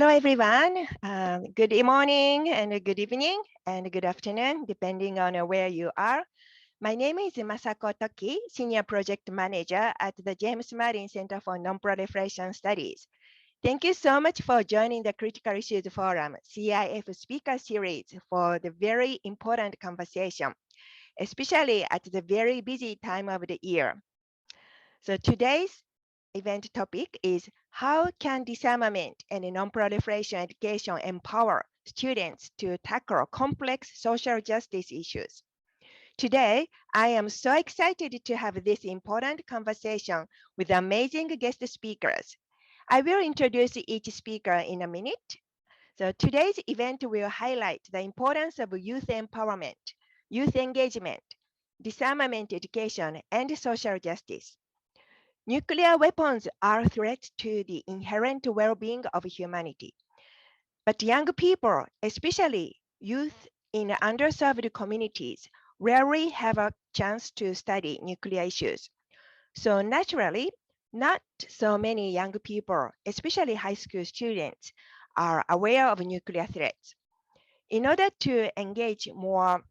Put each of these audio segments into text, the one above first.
Hello, everyone. Good morning and good evening and good afternoon, depending on where you are. My name is Masako Toki, Senior Project Manager at the James Martin Center for Nonproliferation Studies. Thank you so much for joining the Critical Issues Forum CIF Speaker Series for the very important conversation, especially at the very busy time of the year. So today's event topic is how can disarmament and non-proliferation education empower students to tackle complex social justice issues? Today, I am so excited to have this important conversation with amazing guest speakers. I will introduce each speaker in a minute. So today's event will highlight the importance of youth empowerment, youth engagement, disarmament education, and social justice. Nuclear weapons are threats to the inherent well-being of humanity. But young people, especially youth in underserved communities, rarely have a chance to study nuclear issues. So naturally, not so many young people, especially high school students, are aware of nuclear threats. In order to engage more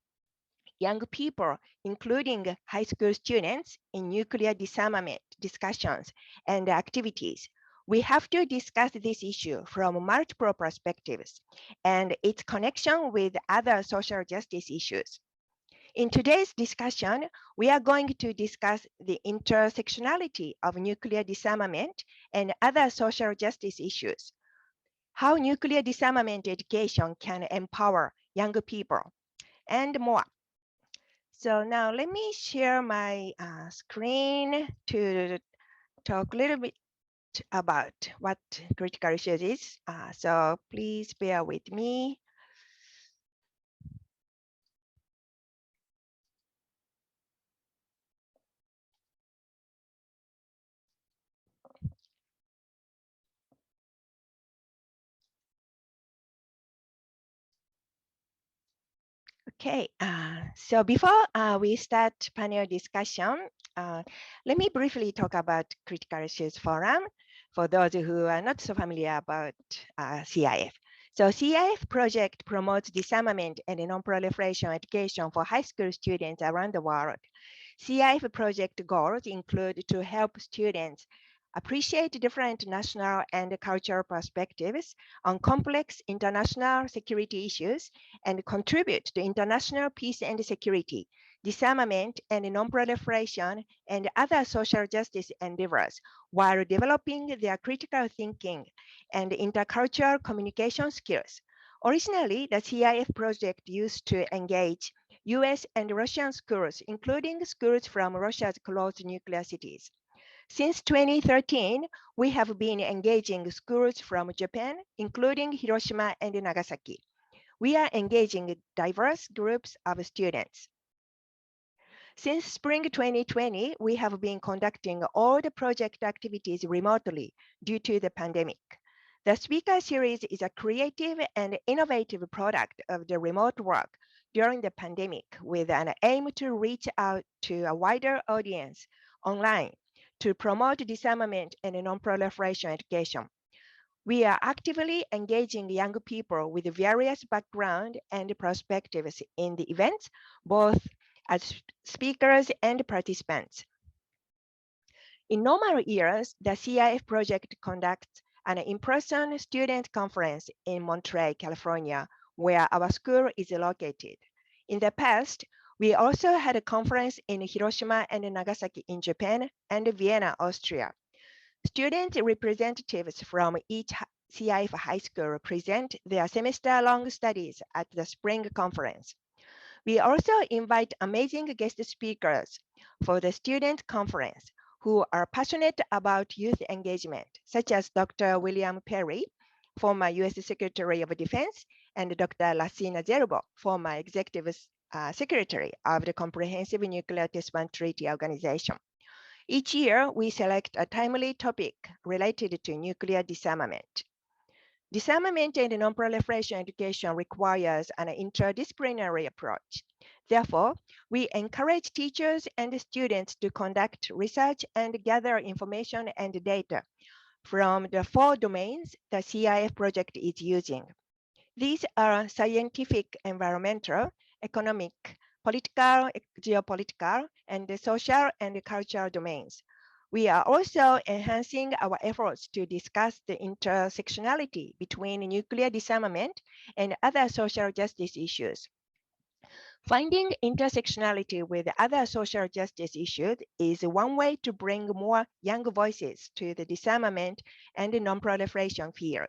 young people, including high school students, in nuclear disarmament discussions and activities, we have to discuss this issue from multiple perspectives and its connection with other social justice issues. In today's discussion, we are going to discuss the intersectionality of nuclear disarmament and other social justice issues, how nuclear disarmament education can empower young people, and more. So now let me share my screen to talk a little bit about what critical issues is. So please bear with me. Okay, so before we start panel discussion, let me briefly talk about Critical Issues Forum for those who are not so familiar about CIF. So CIF project promotes disarmament and non-proliferation education for high school students around the world. CIF project goals include to help students appreciate different national and cultural perspectives on complex international security issues and contribute to international peace and security, disarmament and non-proliferation, and other social justice endeavors while developing their critical thinking and intercultural communication skills. Originally, the CIF project used to engage US and Russian schools, including schools from Russia's closed nuclear cities. Since 2013, we have been engaging schools from Japan, including Hiroshima and Nagasaki. We are engaging diverse groups of students. Since spring 2020, we have been conducting all the project activities remotely due to the pandemic. The speaker series is a creative and innovative product of the remote work during the pandemic with an aim to reach out to a wider audience online to promote disarmament and non-proliferation education. We are actively engaging young people with various backgrounds and perspectives in the events, both as speakers and participants. In normal years, the CIF project conducts an in-person student conference in Monterey, California, where our school is located. In the past, we also had a conference in Hiroshima and Nagasaki in Japan and Vienna, Austria. Student representatives from each CIF high school present their semester-long studies at the spring conference. We also invite amazing guest speakers for the student conference who are passionate about youth engagement, such as Dr. William Perry, former US Secretary of Defense, and Dr. Lassina Zerbo, former Executive Secretary of the Comprehensive Nuclear Test Ban Treaty Organization. Each year, we select a timely topic related to nuclear disarmament. Disarmament and non-proliferation education requires an interdisciplinary approach. Therefore, we encourage teachers and students to conduct research and gather information and data from the 4 domains the CIF project is using. These are scientific, environmental, economic, political, geopolitical, and the social and cultural domains. We are also enhancing our efforts to discuss the intersectionality between nuclear disarmament and other social justice issues. Finding intersectionality with other social justice issues is one way to bring more young voices to the disarmament and the non-proliferation field.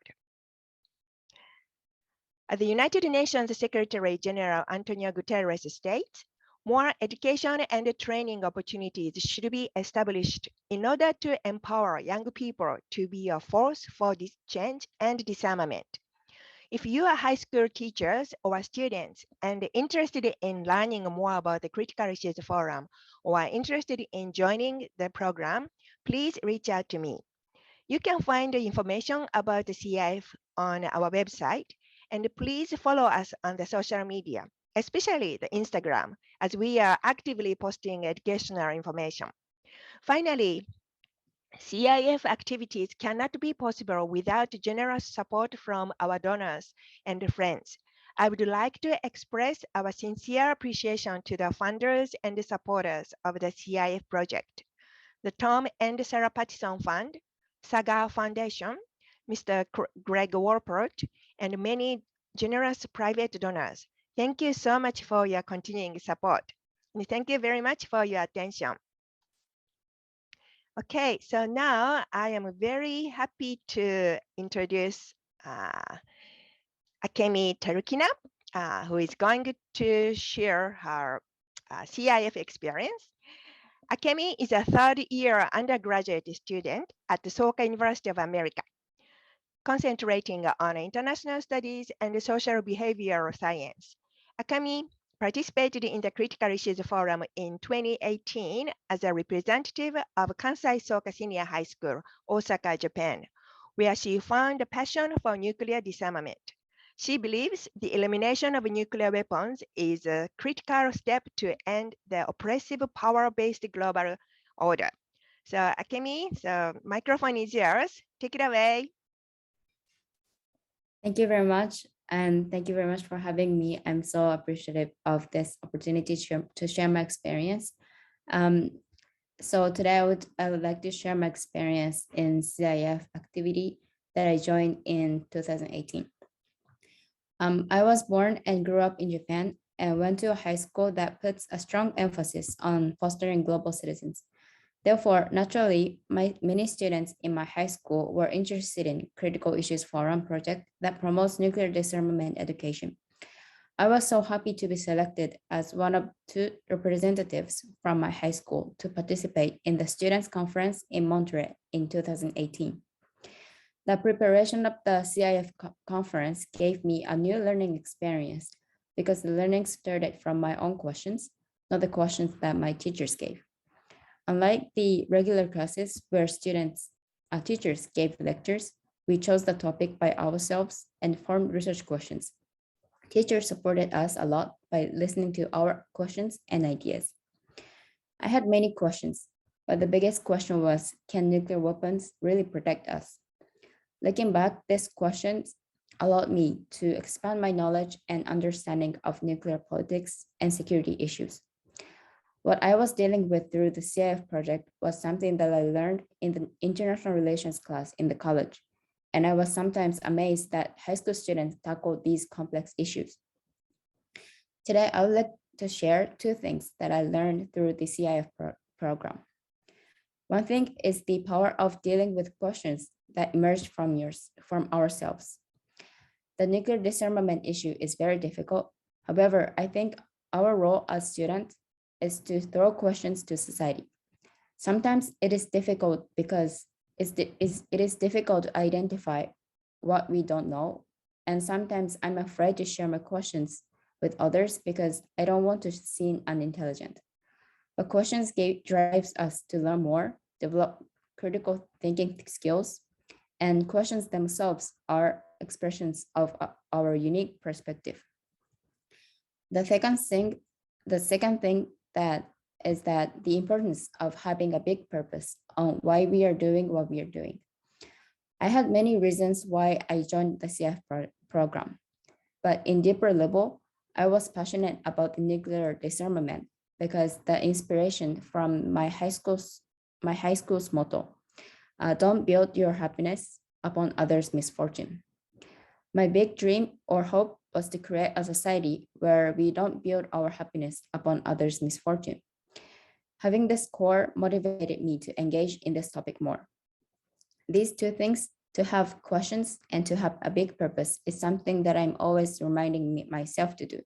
As the United Nations Secretary General Antonio Guterres states, more education and training opportunities should be established in order to empower young people to be a force for this change and disarmament. If you are high school teachers or students and interested in learning more about the Critical Issues Forum or are interested in joining the program, please reach out to me. You can find the information about the CIF on our website, and please follow us on the social media, especially the Instagram, as we are actively posting educational information. Finally, CIF activities cannot be possible without generous support from our donors and friends. I would like to express our sincere appreciation to the funders and the supporters of the CIF project, the Tom and Sarah Pattison Fund, Saga Foundation, Mr. Greg Warport, and many generous private donors. Thank you so much for your continuing support. And thank you very much for your attention. Okay, so now I am very happy to introduce Akemi Terukina, who is going to share her CIF experience. Akemi is a third-year undergraduate student at the Soka University of America, concentrating on international studies and social behavioral science. Akemi participated in the Critical Issues Forum in 2018 as a representative of Kansai Soka Senior High School, Osaka, Japan, where she found a passion for nuclear disarmament. She believes the elimination of nuclear weapons is a critical step to end the oppressive power-based global order. So Akemi, the microphone is yours. Take it away. Thank you very much. And thank you very much for having me. I'm so appreciative of this opportunity to share my experience. So today I would like to share my experience in CIF activity that I joined in 2018. I was born and grew up in Japan and went to a high school that puts a strong emphasis on fostering global citizens. Therefore, naturally, many students in my high school were interested in Critical Issues Forum project that promotes nuclear disarmament education. I was so happy to be selected as one of 2 representatives from my high school to participate in the Students' Conference in Monterey in 2018. The preparation of the CIF conference gave me a new learning experience because the learning started from my own questions, not the questions that my teachers gave. Unlike the regular classes where teachers gave lectures, we chose the topic by ourselves and formed research questions. Teachers supported us a lot by listening to our questions and ideas. I had many questions, but the biggest question was, can nuclear weapons really protect us? Looking back, these questions allowed me to expand my knowledge and understanding of nuclear politics and security issues. What I was dealing with through the CIF project was something that I learned in the international relations class in the college, and I was sometimes amazed that high school students tackled these complex issues. Today, I would like to share 2 things that I learned through the CIF program. One thing is the power of dealing with questions that emerge from ourselves. The nuclear disarmament issue is very difficult. However, I think our role as students is to throw questions to society. Sometimes it is difficult because it is difficult to identify what we don't know. And sometimes I'm afraid to share my questions with others because I don't want to seem unintelligent. But questions drives us to learn more, develop critical thinking skills, and questions themselves are expressions of our unique perspective. The second thing that is that the importance of having a big purpose on why we are doing what we are doing. I had many reasons why I joined the CF program, but in deeper level, I was passionate about the nuclear disarmament because the inspiration from my high school's motto, don't build your happiness upon others' misfortune. My big dream or hope was to create a society where we don't build our happiness upon others' misfortune. Having this core motivated me to engage in this topic more. These two things, to have questions and to have a big purpose, is something that I'm always reminding myself to do.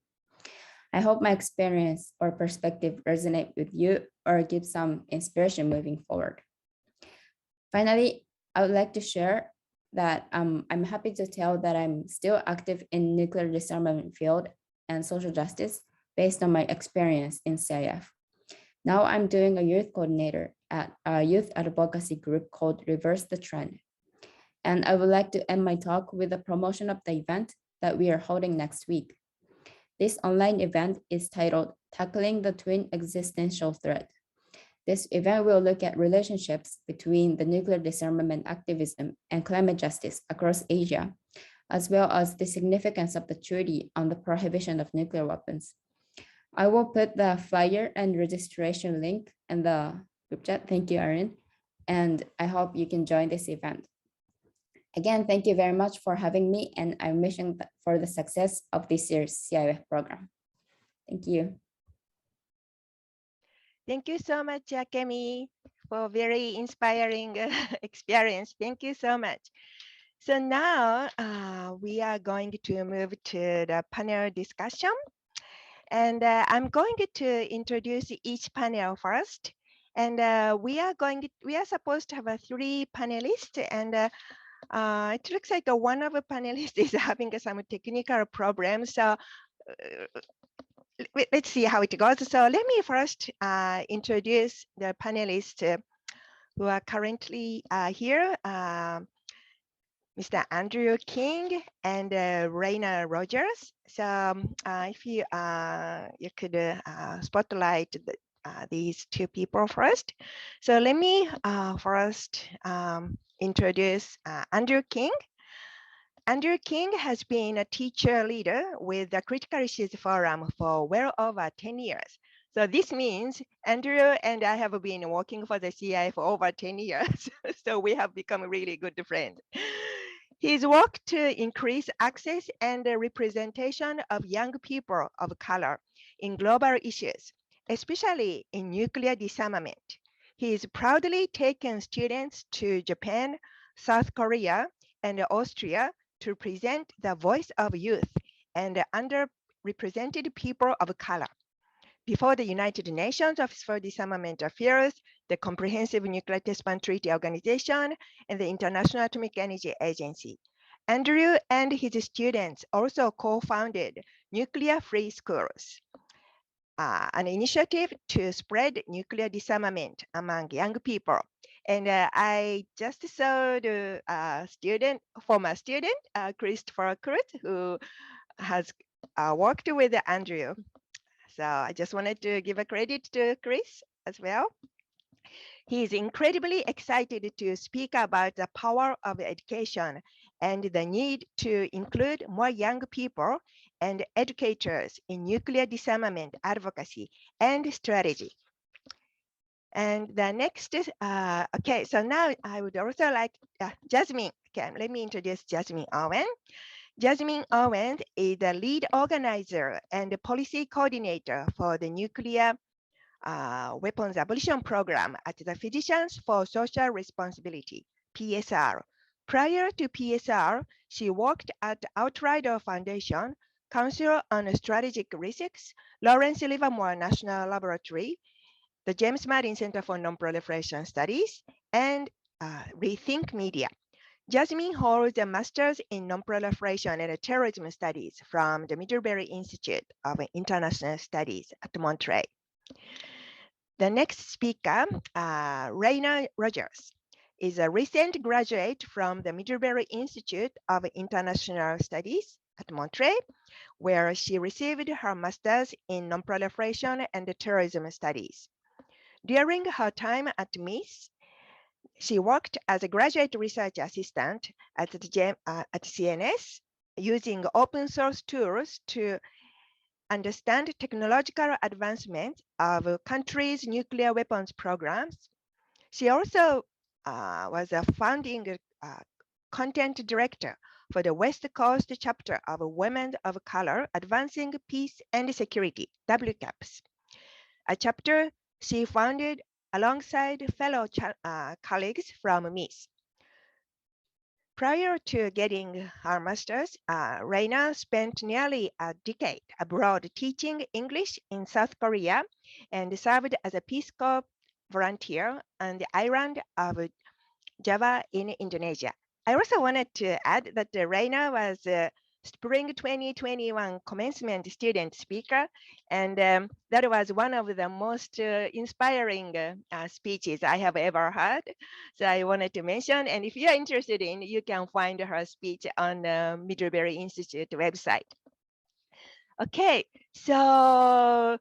I hope my experience or perspective resonate with you or give some inspiration moving forward. Finally, I would like to share that I'm happy to tell that I'm still active in nuclear disarmament field and social justice based on my experience in CIF. Now I'm doing a youth coordinator at a youth advocacy group called Reverse the Trend. And I would like to end my talk with a promotion of the event that we are holding next week. This online event is titled Tackling the Twin Existential Threat. This event will look at relationships between the nuclear disarmament activism and climate justice across Asia, as well as the significance of the treaty on the prohibition of nuclear weapons. I will put the flyer and registration link in the group chat. Thank you, Erin. And I hope you can join this event. Again, thank you very much for having me, and I'm wishing for the success of this year's CIF program. Thank you. Thank you so much, Akemi, for very inspiring experience. Thank you so much. So now we are going to move to the panel discussion. And I'm going to introduce each panel first. And we are supposed to have 3 panelists, and it looks like one of the panelists is having some technical problems. So let's see how it goes. So let me first introduce the panelists who are currently here. Mr. Andrew King and Reina Rogers. So if you could spotlight these 2 people first. So let me first introduce Andrew King. Andrew King has been a teacher leader with the Critical Issues Forum for well over 10 years. So this means Andrew and I have been working for the CI for over 10 years. So we have become really good friends. He's worked to increase access and representation of young people of color in global issues, especially in nuclear disarmament. He has proudly taken students to Japan, South Korea, and Austria to present the voice of youth and underrepresented people of color before the United Nations Office for Disarmament Affairs, the Comprehensive Nuclear Test Ban Treaty Organization, and the International Atomic Energy Agency. Andrew and his students also co-founded Nuclear Free Schools, an initiative to spread nuclear disarmament among young people. And I just saw the former student, Christopher Kurtz, who has worked with Andrew. So I just wanted to give a credit to Chris as well. He is incredibly excited to speak about the power of education and the need to include more young people and educators in nuclear disarmament advocacy and strategy. And the next is, okay, so now I would also like Jasmine. Okay, let me introduce Jasmine Owens. Jasmine Owens is the lead organizer and the policy coordinator for the Nuclear Weapons Abolition Program at the Physicians for Social Responsibility, PSR. Prior to PSR, she worked at Outrider Foundation, Council on Strategic Risks, Lawrence Livermore National Laboratory, the James Madison Center for Nonproliferation Studies, and Rethink Media. Jasmine holds a master's in Nonproliferation and Terrorism Studies from the Middlebury Institute of International Studies at Monterey. The next speaker, Reina Rogers, is a recent graduate from the Middlebury Institute of International Studies at Monterey, where she received her master's in Nonproliferation and Terrorism Studies. During her time at MIIS, She worked as a graduate research assistant at CNS, using open source tools to understand technological advancement of a country's nuclear weapons programs. She also was a founding content director for the West Coast chapter of Women of Color Advancing Peace and Security, WCAPS, a chapter she founded alongside fellow colleagues from MIIS. Prior to getting her master's, Rayna spent nearly a decade abroad teaching English in South Korea and served as a Peace Corps volunteer on the island of Java in Indonesia. I also wanted to add that Rayna was a Spring 2021 commencement student speaker, and that was one of the most inspiring speeches I have ever heard. So I wanted to mention, and if you're interested in, you can find her speech on the Middlebury Institute website. Okay, so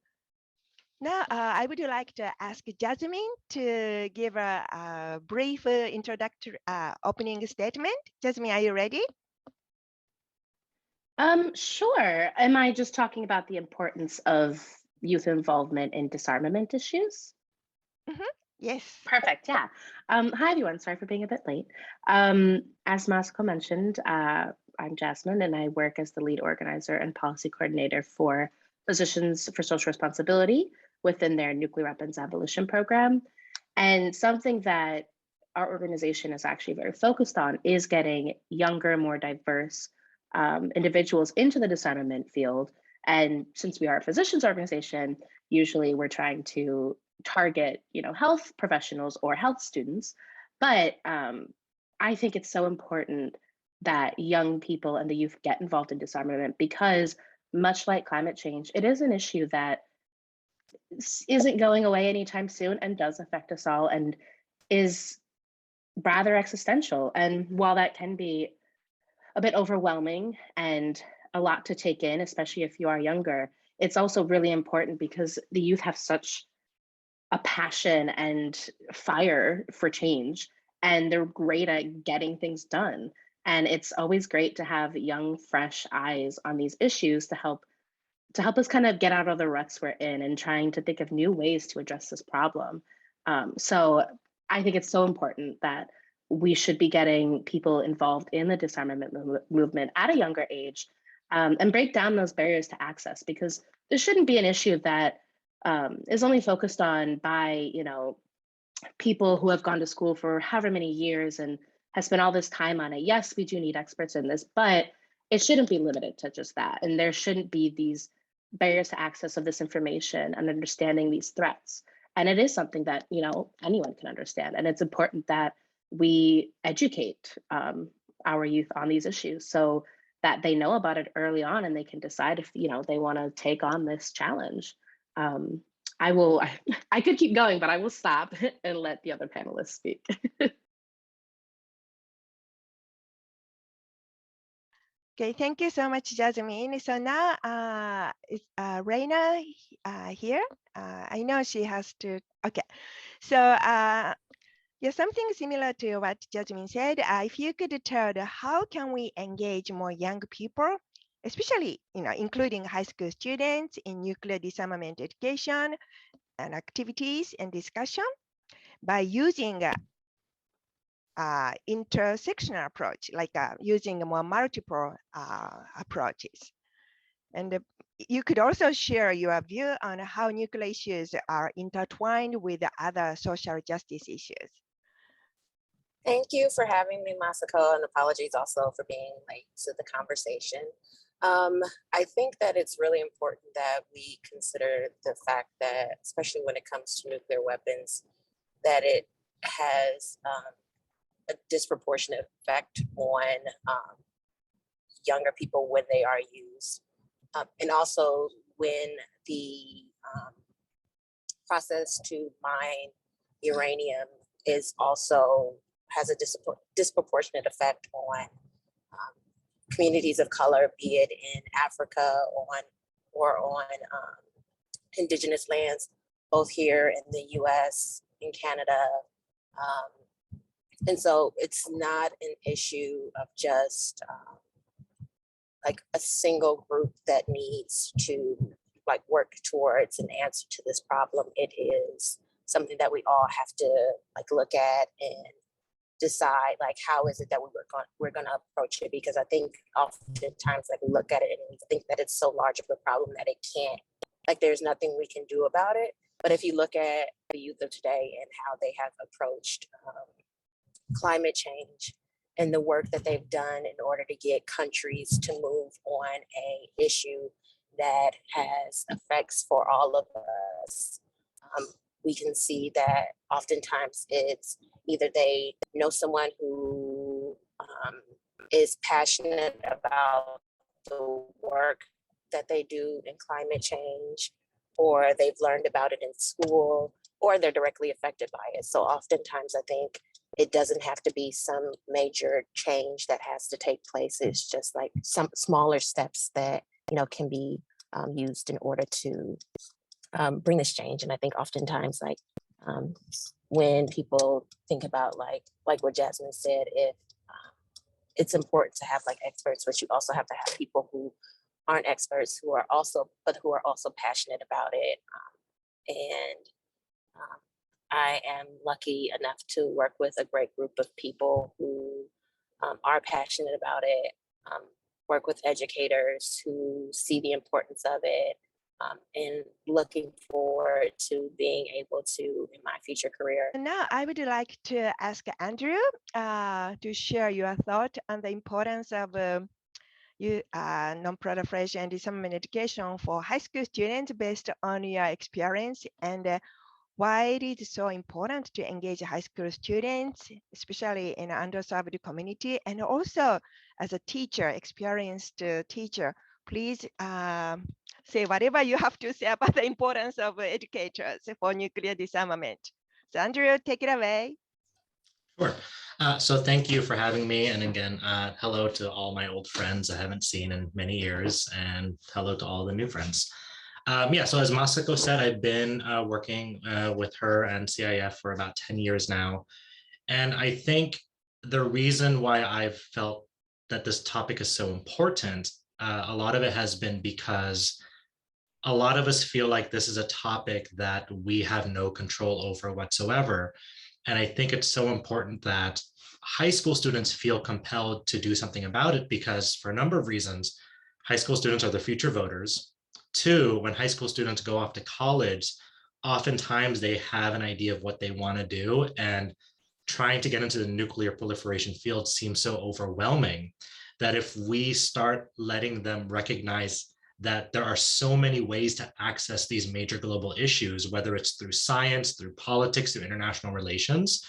now, I would like to ask Jasmine to give a brief introductory opening statement. Jasmine, are you ready? Sure. Am I just talking about the importance of youth involvement in disarmament issues? Yes. Perfect. Yeah. Hi, everyone. Sorry for being a bit late. As Masako mentioned, I'm Jasmine, and I work as the lead organizer and policy coordinator for Physicians for Social Responsibility within their Nuclear Weapons Abolition Program. And something that our organization is actually very focused on is getting younger, more diverse individuals into the disarmament field. And since we are a physicians organization, usually we're trying to target, health professionals or health students. But I think it's so important that young people and the youth get involved in disarmament, because much like climate change, it is an issue that isn't going away anytime soon and does affect us all and is rather existential. And while that can be a bit overwhelming and a lot to take in, especially if you are younger, it's also really important because the youth have such a passion and fire for change, and they're great at getting things done. And it's always great to have young, fresh eyes on these issues to help us kind of get out of the ruts we're in and trying to think of new ways to address this problem. So I think it's so important that we should be getting people involved in the disarmament movement at a younger age, and break down those barriers to access, because this shouldn't be an issue that is only focused on by, people who have gone to school for however many years and have spent all this time on it. Yes, we do need experts in this, but it shouldn't be limited to just that. And there shouldn't be these barriers to access of this information and understanding these threats. And it is something that, anyone can understand. And it's important that we educate our youth on these issues so that they know about it early on and they can decide if, they want to take on this challenge. I could keep going, but I will stop and let the other panelists speak. Okay, thank you so much, Jasmine. So now is Reina here? I know she has to, okay. So yeah, something similar to what Jasmine said. If you could tell how can we engage more young people, especially, including high school students in nuclear disarmament education and activities and discussion by using intersectional approach, like using more multiple approaches. And you could also share your view on how nuclear issues are intertwined with other social justice issues. Thank you for having me, Masako, and apologies also for being late to the conversation. I think that it's really important that we consider the fact that, especially when it comes to nuclear weapons, that it has a disproportionate effect on younger people when they are used. And also when the process to mine uranium has a disproportionate effect on communities of color, be it in Africa or on indigenous lands, both here in the US, in Canada, And so it's not an issue of just like a single group that needs to like work towards an answer to this problem. It is something that we all have to like look at and decide like how is it that we're going to approach it, because I think oftentimes like we look at it and we think that it's so large of a problem that it can't, like there's nothing we can do about it. But if you look at the youth of today and how they have approached climate change and the work that they've done in order to get countries to move on a issue that has effects for all of us, we can see that oftentimes it's either they know someone who is passionate about the work that they do in climate change, or they've learned about it in school, or they're directly affected by it. So oftentimes I think it doesn't have to be some major change that has to take place. It's just like some smaller steps that, you know, can be used in order to bring this change. And I think oftentimes like when people think about like what Jasmine said, if it's important to have like experts, but you also have to have people who aren't experts who are also passionate about it. I am lucky enough to work with a great group of people who are passionate about it, work with educators who see the importance of it, and looking forward to being able to in my future career. And now I would like to ask Andrew to share your thought on the importance of non-proliferation and disarmament education for high school students based on your experience, and why it is so important to engage high school students, especially in an underserved community, and also as a teacher, experienced teacher. Please say whatever you have to say about the importance of educators for nuclear disarmament. So Andrew, take it away. Sure. So thank you for having me. And again, hello to all my old friends I haven't seen in many years, and hello to all the new friends. Yeah, so as Masako said, I've been working with her and CIF for about 10 years now. And I think the reason why I've felt that this topic is so important, a lot of it has been because a lot of us feel like this is a topic that we have no control over whatsoever. And I think it's so important that high school students feel compelled to do something about it, because for a number of reasons, high school students are the future voters. Two, when high school students go off to college, oftentimes they have an idea of what they want to do, and trying to get into the nuclear proliferation field seems so overwhelming that if we start letting them recognize that there are so many ways to access these major global issues, whether it's through science, through politics, through international relations,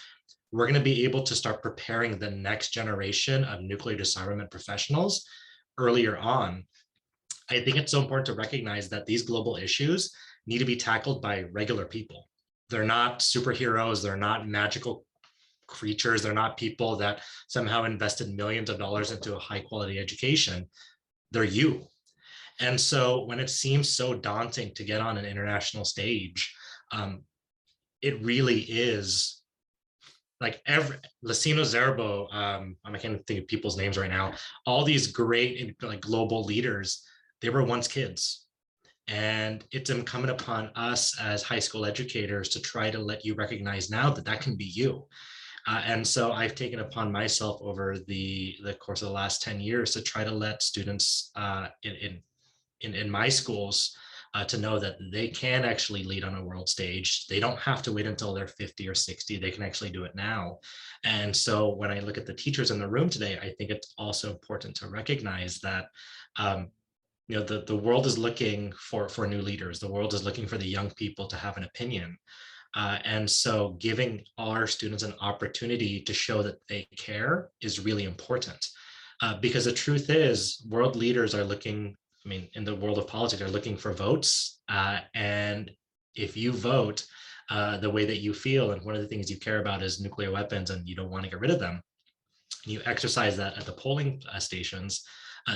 we're going to be able to start preparing the next generation of nuclear disarmament professionals earlier on. I think it's so important to recognize that these global issues need to be tackled by regular people. They're not superheroes, they're not magical creatures, they're not people that somehow invested millions of dollars into a high quality education. They're you. And so when it seems so daunting to get on an international stage, it really is like Lacino Zerbo, I can't think of people's names right now, all these great like global leaders, they were once kids. And it's incumbent upon us as high school educators to try to let you recognize now that that can be you. And so I've taken upon myself over the course of the last 10 years to try to let students in my schools to know that they can actually lead on a world stage. They don't have to wait until they're 50 or 60. They can actually do it now. And so when I look at the teachers in the room today, I think it's also important to recognize that you know, the world is looking for new leaders. The world is looking for the young people to have an opinion. And so giving our students an opportunity to show that they care is really important. Because the truth is, world leaders are looking, I mean, in the world of politics, are looking for votes. And if you vote the way that you feel, and one of the things you care about is nuclear weapons and you don't want to get rid of them, and you exercise that at the polling stations,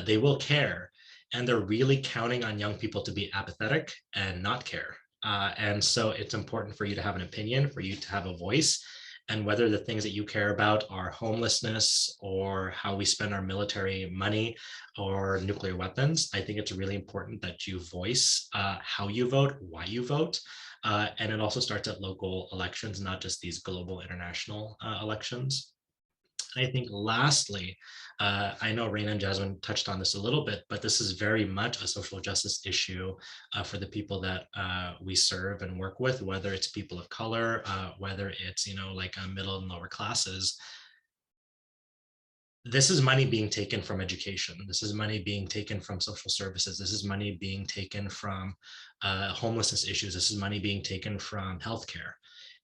they will care. And they're really counting on young people to be apathetic and not care. And so it's important for you to have an opinion, for you to have a voice. And whether the things that you care about are homelessness or how we spend our military money or nuclear weapons, I think it's really important that you voice how you vote, why you vote. And it also starts at local elections, not just these global international elections. I think lastly, I know Reina and Jasmine touched on this a little bit, but this is very much a social justice issue for the people that we serve and work with, whether it's people of color, whether it's, like middle and lower classes. This is money being taken from education. This is money being taken from social services. This is money being taken from homelessness issues. This is money being taken from healthcare.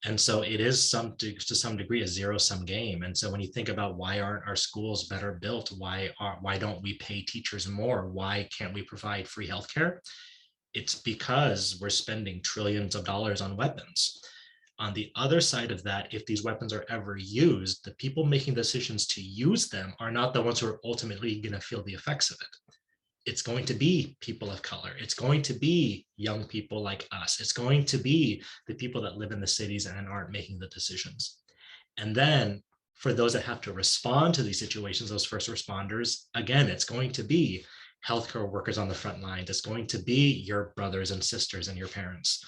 And so it is to some degree a zero-sum game. And so when you think about why aren't our schools better built, why don't we pay teachers more? Why can't we provide free healthcare? It's because we're spending trillions of dollars on weapons. On the other side of that, if these weapons are ever used, the people making decisions to use them are not the ones who are ultimately going to feel the effects of it. It's going to be people of color. It's going to be young people like us. It's going to be the people that live in the cities and aren't making the decisions. And then for those that have to respond to these situations, those first responders, again, it's going to be healthcare workers on the front lines. It's going to be your brothers and sisters and your parents.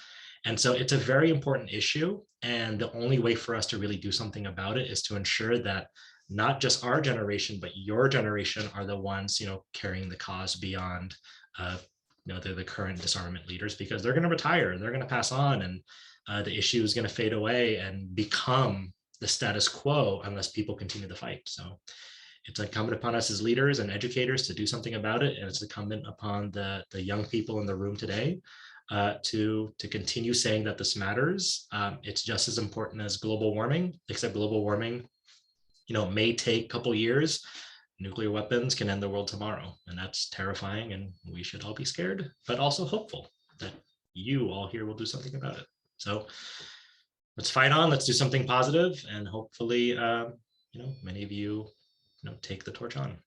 And so it's a very important issue. And the only way for us to really do something about it is to ensure that not just our generation, but your generation are the ones, carrying the cause beyond, the current disarmament leaders, because they're going to retire, they're going to pass on, and the issue is going to fade away and become the status quo unless people continue the fight. So it's incumbent upon us as leaders and educators to do something about it. And it's incumbent upon the young people in the room today to continue saying that this matters. It's just as important as global warming, except global warming, may take a couple years. Nuclear weapons can end the world tomorrow, and that's terrifying, and we should all be scared, but also hopeful that you all here will do something about it. So let's fight on, let's do something positive, and hopefully, many of you, take the torch on.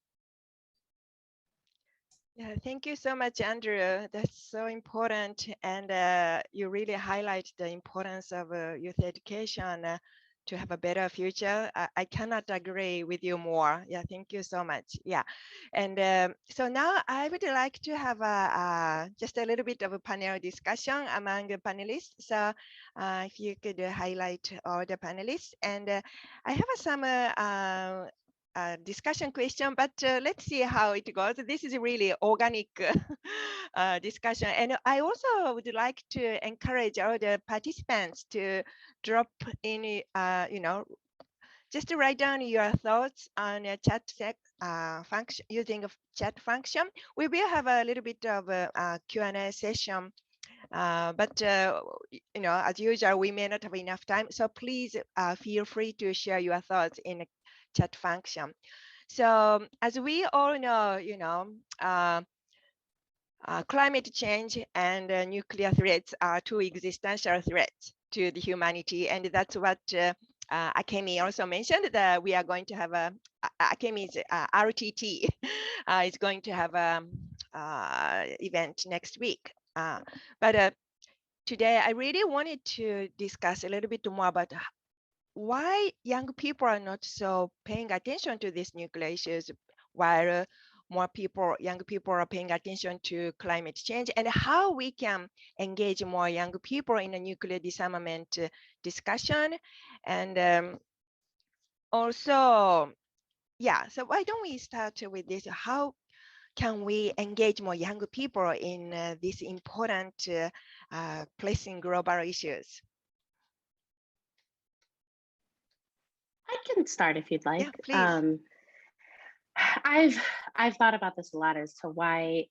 Yeah, thank you so much, Andrew. That's so important. And you really highlight the importance of youth education to have a better future. I cannot agree with you more. Yeah, thank you so much. Yeah. And so now I would like to have just a little bit of a panel discussion among the panelists. So if you could highlight all the panelists. And I have some discussion question, but let's see how it goes. This is a really organic discussion. And I also would like to encourage all the participants to drop in, just to write down your thoughts on a chat function, using a chat function. We will have a little bit of a Q&A session. But as usual, we may not have enough time. So please feel free to share your thoughts in a chat function. So as we all know, climate change and nuclear threats are two existential threats to the humanity, and that's what Akemi also mentioned, that we are going to have Akemi's RTT is going to have an event next week. But today I really wanted to discuss a little bit more about why young people are not so paying attention to these nuclear issues, while young people are paying attention to climate change, and how we can engage more young people in a nuclear disarmament discussion. And also, yeah, so why don't we start with this? How can we engage more young people in these important pressing global issues? I can start if you'd like. Yeah, please. I've thought about this a lot as to why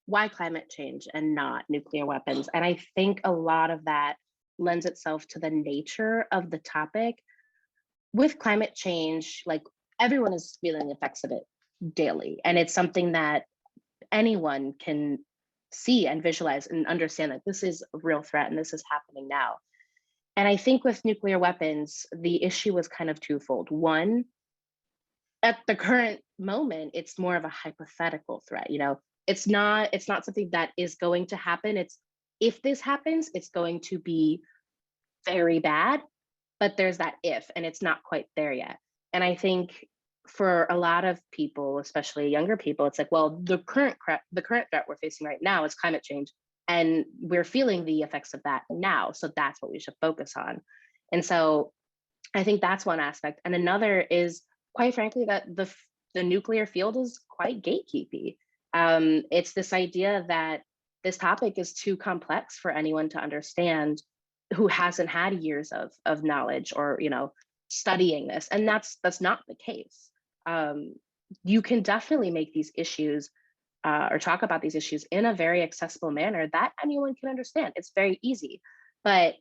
climate change and not nuclear weapons. And I think a lot of that lends itself to the nature of the topic. With climate change, like, everyone is feeling the effects of it daily. And it's something that anyone can see and visualize and understand that this is a real threat and this is happening now. And I think with nuclear weapons, the issue was kind of twofold. One, at the current moment, it's more of a hypothetical threat. It's not something that is going to happen. It's, if this happens, it's going to be very bad. but there's that if, and it's not quite there yet. And I think for a lot of people, especially younger people, it's like, well, the current threat we're facing right now is climate change, and we're feeling the effects of that now. So that's what we should focus on. And so I think that's one aspect. And another is, quite frankly, that the nuclear field is quite gatekeepy. It's this idea that this topic is too complex for anyone to understand who hasn't had years of knowledge or, you know, studying this. And that's not the case. You can definitely make these issues or talk about these issues in a very accessible manner that anyone can understand. It's very easy. But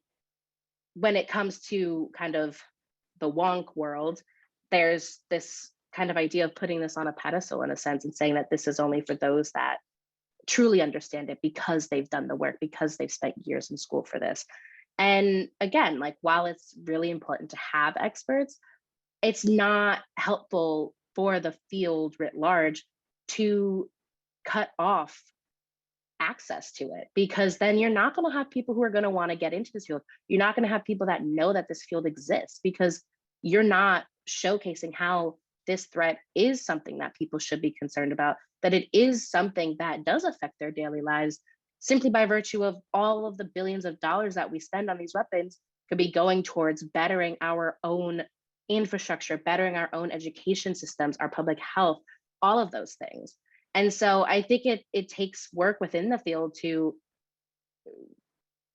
when it comes to kind of the wonk world, there's this kind of idea of putting this on a pedestal in a sense and saying that this is only for those that truly understand it because they've done the work, because they've spent years in school for this. And again, like, while it's really important to have experts, it's not helpful for the field writ large to cut off access to it, because then you're not going to have people who are going to want to get into this field. You're not going to have people that know that this field exists, because you're not showcasing how this threat is something that people should be concerned about, that it is something that does affect their daily lives, simply by virtue of all of the billions of dollars that we spend on these weapons could be going towards bettering our own infrastructure, bettering our own education systems, our public health, all of those things. And so I think it takes work within the field to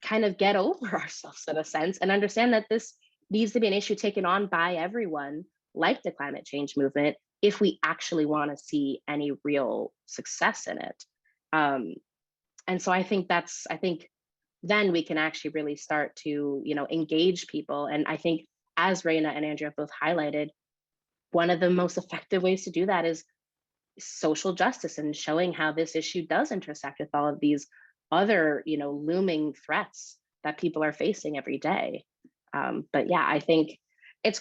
kind of get over ourselves in a sense and understand that this needs to be an issue taken on by everyone, like the climate change movement, if we actually want to see any real success in it. And so I think then we can actually really start to, you know, engage people. And I think, as Rayna and Andrea both highlighted, one of the most effective ways to do that is social justice and showing how this issue does intersect with all of these other, you know, looming threats that people are facing every day. But yeah, I think it's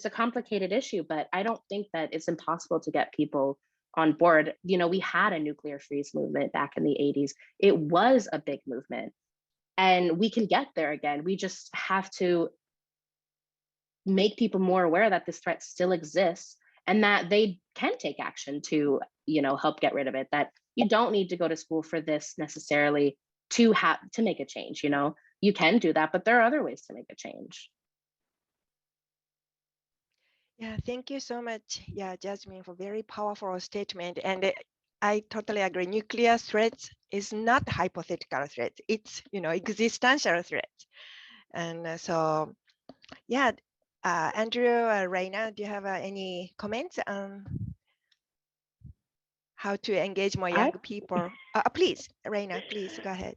a complicated issue, but I don't think that it's impossible to get people on board. You know, we had a nuclear freeze movement back in the 80s. It was a big movement, and we can get there again. We just have to make people more aware that this threat still exists and that they can take action to, you know, help get rid of it. That you don't need to go to school for this necessarily to make a change. You know, you can do that, but there are other ways to make a change. Yeah, thank you so much. Yeah, Jasmine, for very powerful statement. And I totally agree. Nuclear threats is not hypothetical threats. It's, you know, existential threats. And so, yeah, Andrew, Rayna, do you have any comments on how to engage more young people? Please, Rayna, please go ahead.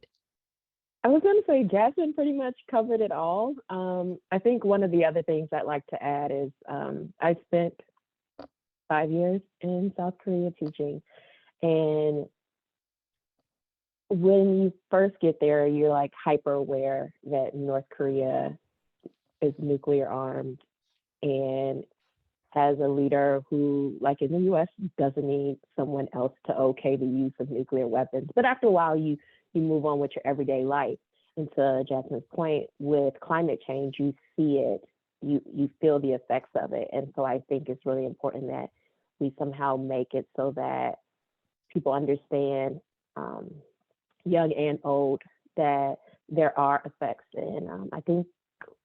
I was going to say Jasmine pretty much covered it all. I think one of the other things I'd like to add is I spent 5 years in South Korea teaching. And when you first get there, you're like hyper aware that North Korea is nuclear armed and has a leader who, like in the US, doesn't need someone else to okay the use of nuclear weapons. But after a while, you move on with your everyday life. And to Jasmine's point, with climate change, you see it, you feel the effects of it. And so I think it's really important that we somehow make it so that people understand, young and old, that there are effects. And I think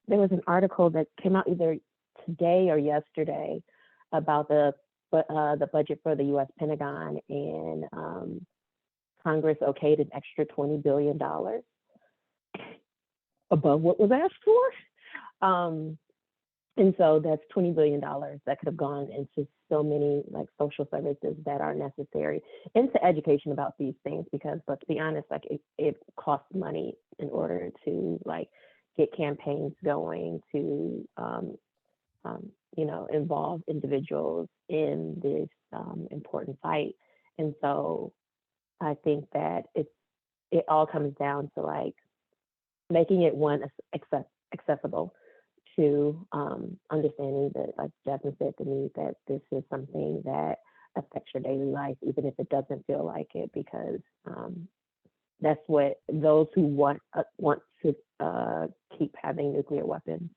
there was an article that came out either today or yesterday about the budget for the Us Pentagon, and Congress okayed an extra $20 billion above what was asked for. And so that's $20 billion that could have gone into so many like social services that are necessary, into education about these things, because let's be honest, like it costs money in order to like get campaigns going, to you know, involve individuals in this important fight. And so I think that it all comes down to like making it, one, accessible, to understanding that, like Jasmine said to me, that this is something that affects your daily life, even if it doesn't feel like it, because that's what those who want to keep having nuclear weapons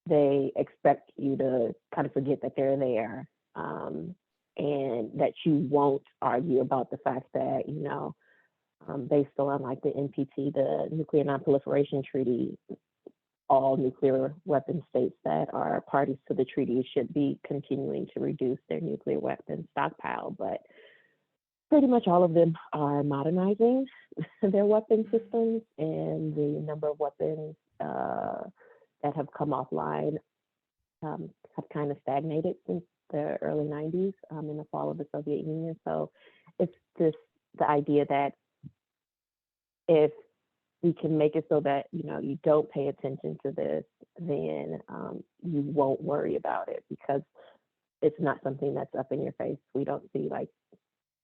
they expect you to kind of forget that they're there, and that you won't argue about the fact that, based on like the NPT, the Nuclear Nonproliferation Treaty, all nuclear weapon states that are parties to the treaty should be continuing to reduce their nuclear weapons stockpile. But pretty much all of them are modernizing their weapon systems, and the number of weapons that have come offline have kind of stagnated since the early 90s, in the fall of the Soviet Union. So it's just the idea that if we can make it so that, you don't pay attention to this, then you won't worry about it, because it's not something that's up in your face. We don't see like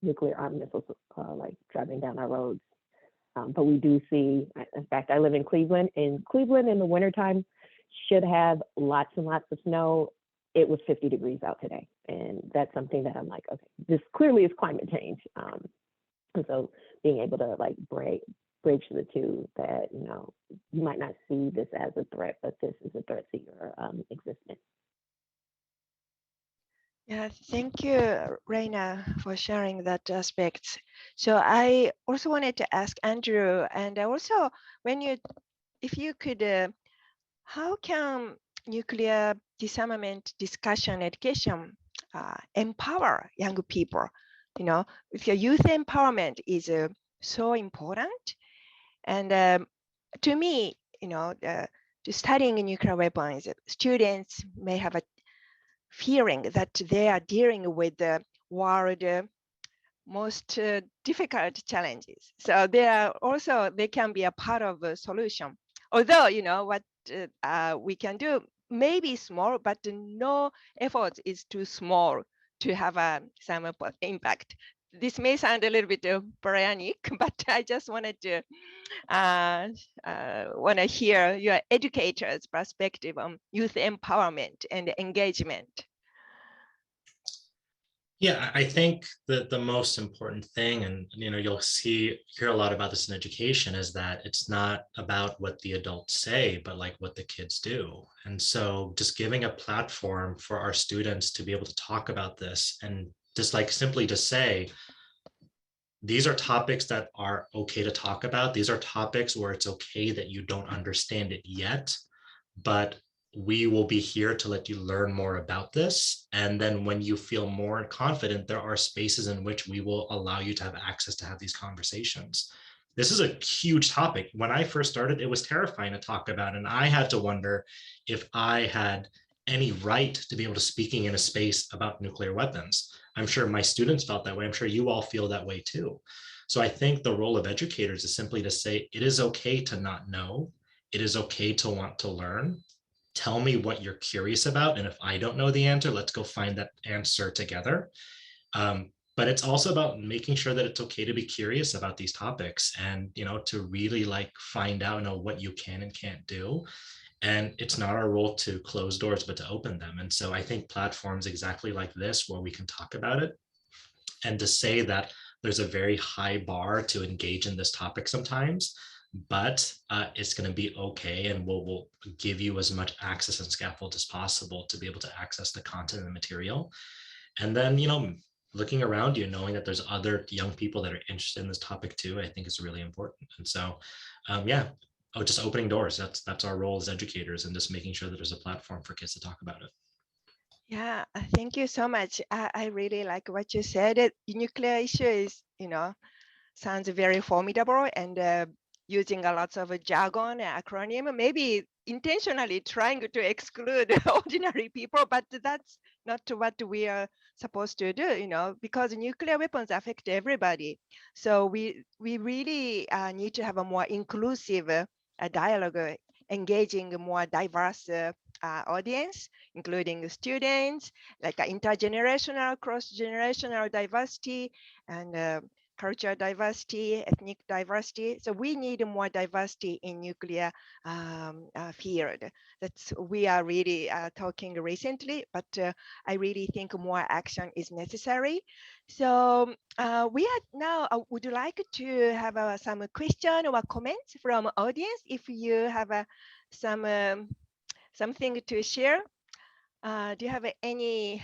nuclear armed missiles like driving down our roads. But we do see, in fact, I live in Cleveland, and Cleveland in the wintertime should have lots and lots of snow. It was 50 degrees out today. And that's something that I'm like, okay, this clearly is climate change. And so being able to like bridge the two, that, you might not see this as a threat, but this is a threat to your existence. Yeah, thank you, Reina, for sharing that aspect. So I also wanted to ask Andrew, and also if you could, how can nuclear disarmament discussion education empower young people? Because youth empowerment is so important. And to me, to studying nuclear weapons, students may have a fearing that they are dealing with the world most difficult challenges. So they can be a part of a solution. Although, what we can do may be small, but no effort is too small to have some impact. This may sound a little bit Bryonic, but I just wanted to hear your educator's perspective on youth empowerment and engagement. Yeah, I think that the most important thing, and you'll hear a lot about this in education, is that it's not about what the adults say, but like what the kids do. And so just giving a platform for our students to be able to talk about this, and just like simply to say, these are topics that are okay to talk about. These are topics where it's okay that you don't understand it yet, but we will be here to let you learn more about this. And then when you feel more confident, there are spaces in which we will allow you to have access to have these conversations. This is a huge topic. When I first started, it was terrifying to talk about. And I had to wonder if I had any right to be able to speaking in a space about nuclear weapons. I'm sure my students felt that way. I'm sure you all feel that way too. So I think the role of educators is simply to say, it is okay to not know. It is okay to want to learn. Tell me what you're curious about. And if I don't know the answer, let's go find that answer together. But it's also about making sure that it's okay to be curious about these topics, and, to really like find out, what you can and can't do. And it's not our role to close doors, but to open them. And so I think platforms exactly like this, where we can talk about it, and to say that there's a very high bar to engage in this topic sometimes, but it's going to be okay, and we'll give you as much access and scaffold as possible to be able to access the content and material. And then, looking around you, knowing that there's other young people that are interested in this topic too, I think is really important. And so, just opening doors. That's our role as educators, and just making sure that there's a platform for kids to talk about it. Yeah, thank you so much. I really like what you said. Nuclear issue is, sounds very formidable, and using a lot of jargon and acronym, maybe intentionally trying to exclude ordinary people, but that's not what we are supposed to do, because nuclear weapons affect everybody. So we really need to have a more inclusive dialogue, engaging a more diverse audience, including students, like intergenerational, cross-generational diversity, and cultural diversity, ethnic diversity. So we need more diversity in nuclear field. We are really talking recently, but I really think more action is necessary. So we are now would like to have some question or comments from audience. If you have some something to share? Do you have any?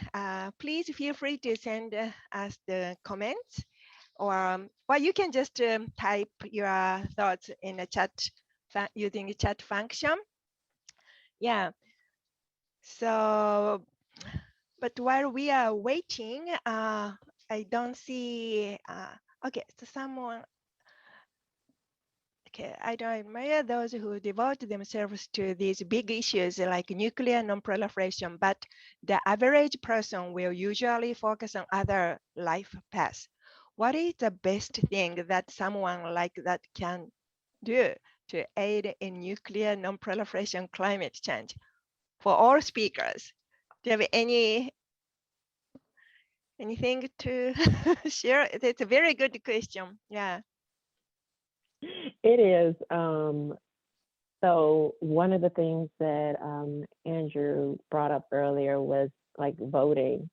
Please feel free to send us the comments, or you can just type your thoughts in the chat using the chat function. Yeah. So, but while we are waiting, I don't see. Okay, so someone. Okay, I don't admire those who devote themselves to these big issues like nuclear non-proliferation, but the average person will usually focus on other life paths. What is the best thing that someone like that can do to aid in nuclear non-proliferation climate change? For all speakers, do you have anything to share? It's a very good question. Yeah. It is. So one of the things that Andrew brought up earlier was like voting.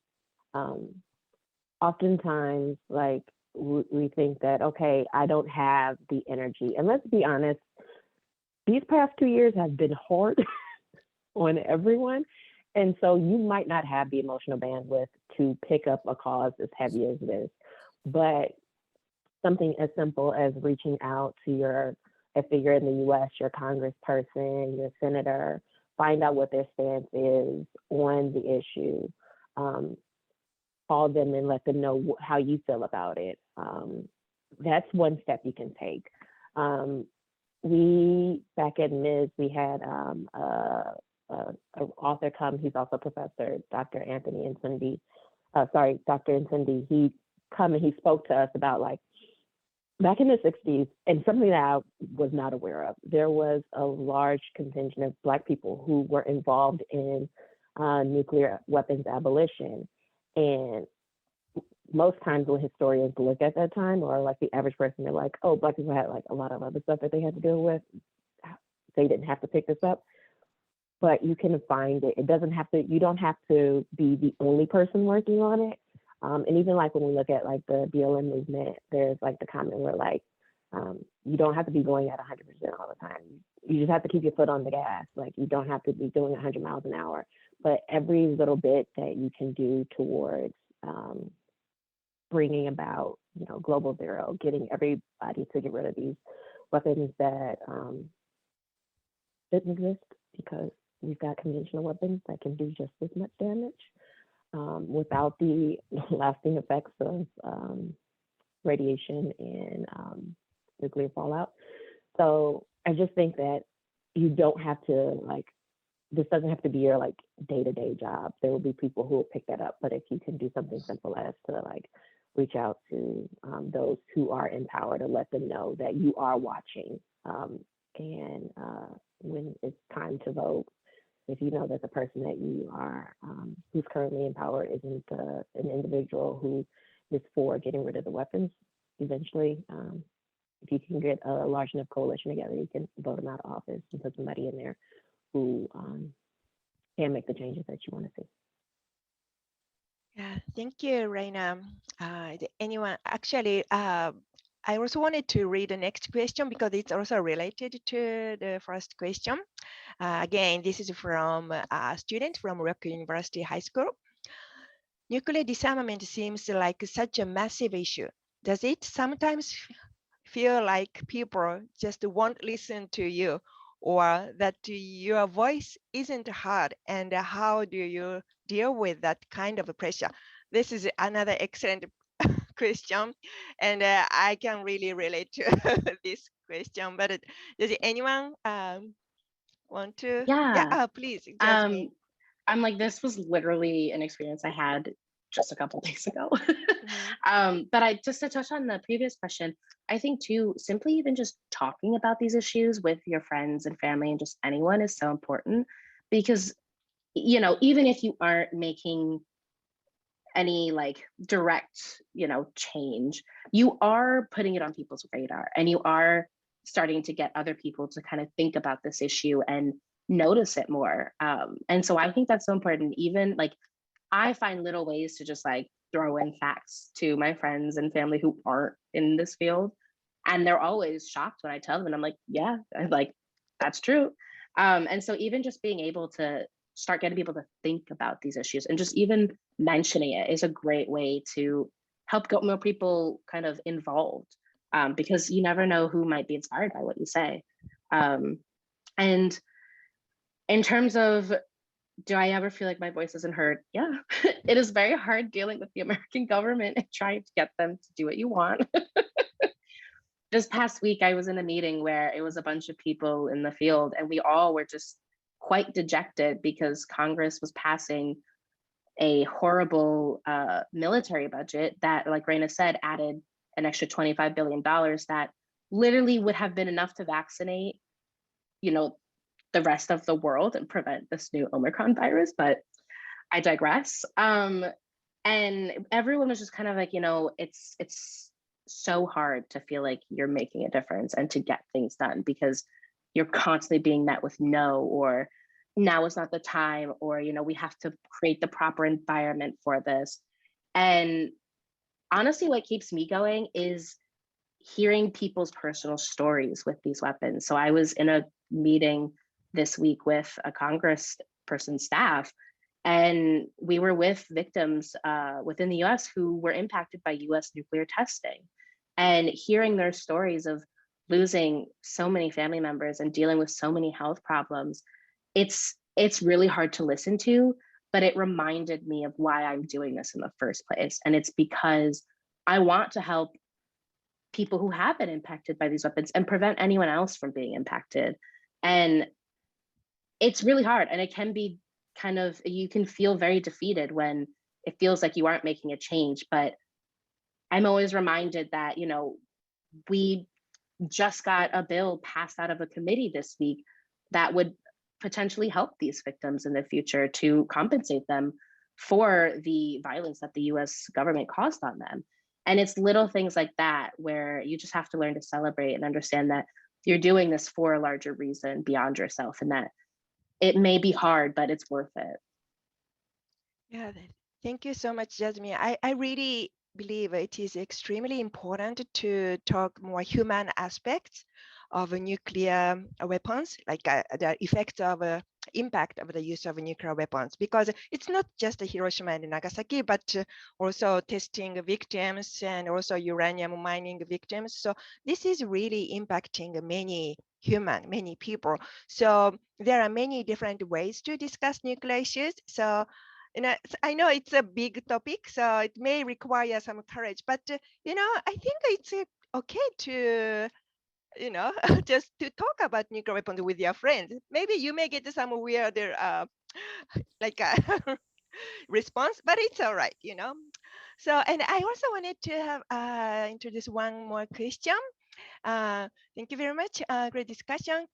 Oftentimes, like we think that, okay, I don't have the energy. And let's be honest, these past 2 years have been hard on everyone. And so you might not have the emotional bandwidth to pick up a cause as heavy as this. But something as simple as reaching out to if you're in the US, your congressperson, your senator, find out what their stance is on the issue. Call them and let them know how you feel about it. That's one step you can take. We, back at MIIS, we had an author come, he's also a professor, Dr. Incendi. He come and he spoke to us about like, back in the 60s, and something that I was not aware of, there was a large contingent of Black people who were involved in nuclear weapons abolition. And most times when historians look at that time, or like the average person, they're like, oh, Black people had like a lot of other stuff that they had to deal with. They didn't have to pick this up. But you can find it. It doesn't have to, you don't have to be the only person working on it. And even like when we look at like the BLM movement, there's like the comment where like, you don't have to be going at 100% all the time. You just have to keep your foot on the gas. Like you don't have to be doing 100 miles an hour, but every little bit that you can do towards bringing about, global zero, getting everybody to get rid of these weapons that didn't exist, because we've got conventional weapons that can do just as much damage. Without the lasting effects of radiation and nuclear fallout. So I just think that you don't have to this doesn't have to be your day-to-day job. There will be people who will pick that up, but if you can do something simple as to reach out to those who are in power to let them know that you are watching, and when it's time to vote, if you know that the person that you are, who's currently in power isn't an individual who is for getting rid of the weapons, eventually, if you can get a large enough coalition together, you can vote them out of office and put somebody in there who can make the changes that you want to see. Yeah, thank you, Reina. Anyone, actually, I also wanted to read the next question because it's also related to the first question. Again, this is from a student from Rock University High School. Nuclear disarmament seems like such a massive issue. Does it sometimes feel like people just won't listen to you, or that your voice isn't heard? And how do you deal with that kind of pressure? This is another excellent question, and I can really relate to this question. But does anyone want to? Yeah. Please, Jasmine. I'm like, this was literally an experience I had just a couple of days ago. But just to touch on the previous question, I think too, simply even just talking about these issues with your friends and family and just anyone is so important, because, even if you aren't making any direct, change, you are putting it on people's radar, and you are starting to get other people to kind of think about this issue and notice it more. And so I think that's so important. Even I find little ways to just throw in facts to my friends and family who aren't in this field, and they're always shocked when I tell them, and I'm like, yeah, that's true. And so even just being able to start getting people to think about these issues and just even mentioning it is a great way to help get more people kind of involved, because you never know who might be inspired by what you say. And in terms of, do I ever feel like my voice isn't heard? Yeah, it is very hard dealing with the American government and trying to get them to do what you want. This past week, I was in a meeting where it was a bunch of people in the field, and we all were just quite dejected because Congress was passing a horrible military budget that, like Rayna said, added an extra $25 billion that literally would have been enough to vaccinate, the rest of the world and prevent this new Omicron virus, but I digress. And everyone was just kind of like, it's so hard to feel like you're making a difference and to get things done because you're constantly being met with no, or now is not the time, or, we have to create the proper environment for this. And honestly, what keeps me going is hearing people's personal stories with these weapons. So I was in a meeting this week with a congressperson staff, and we were with victims within the US who were impacted by US nuclear testing, and hearing their stories of losing so many family members and dealing with so many health problems. It's really hard to listen to, but it reminded me of why I'm doing this in the first place. And it's because I want to help people who have been impacted by these weapons and prevent anyone else from being impacted. And it's really hard, and it can be you can feel very defeated when it feels like you aren't making a change. But I'm always reminded that, we just got a bill passed out of a committee this week that would potentially help these victims in the future to compensate them for the violence that the US government caused on them. And it's little things like that where you just have to learn to celebrate and understand that you're doing this for a larger reason beyond yourself, and that it may be hard, but it's worth it. Yeah, thank you so much, Jasmine. I really believe it is extremely important to talk more human aspects of nuclear weapons, like the effects of impact of the use of nuclear weapons, because it's not just Hiroshima and Nagasaki, but also testing victims and also uranium mining victims. So this is really impacting many people. So there are many different ways to discuss nuclear issues. So I know it's a big topic, so it may require some courage, but I think it's okay to just to talk about nuclear weapons with your friends. Maybe you may get some weirder like response, but it's all right, So, and I also wanted to have introduce one more question. Thank you very much. Great discussion.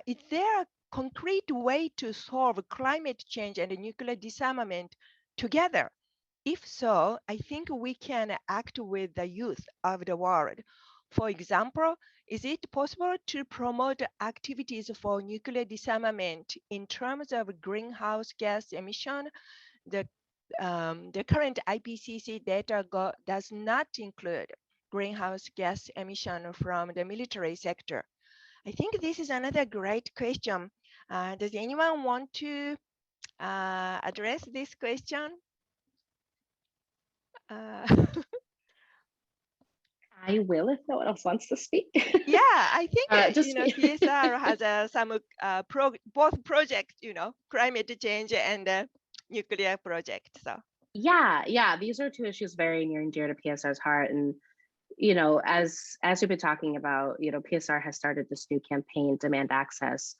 Is there a concrete way to solve climate change and nuclear disarmament together? If so, I think we can act with the youth of the world. For example, is it possible to promote activities for nuclear disarmament in terms of greenhouse gas emission? The current IPCC data does not include greenhouse gas emission from the military sector. I think this is another great question. Does anyone want to address this question? I will if no one else wants to speak. Yeah, I think CSR has some both projects, climate change and nuclear project. So yeah, these are two issues very near and dear to PSR's heart. And as we've been talking about, PSR has started this new campaign, Demand Access,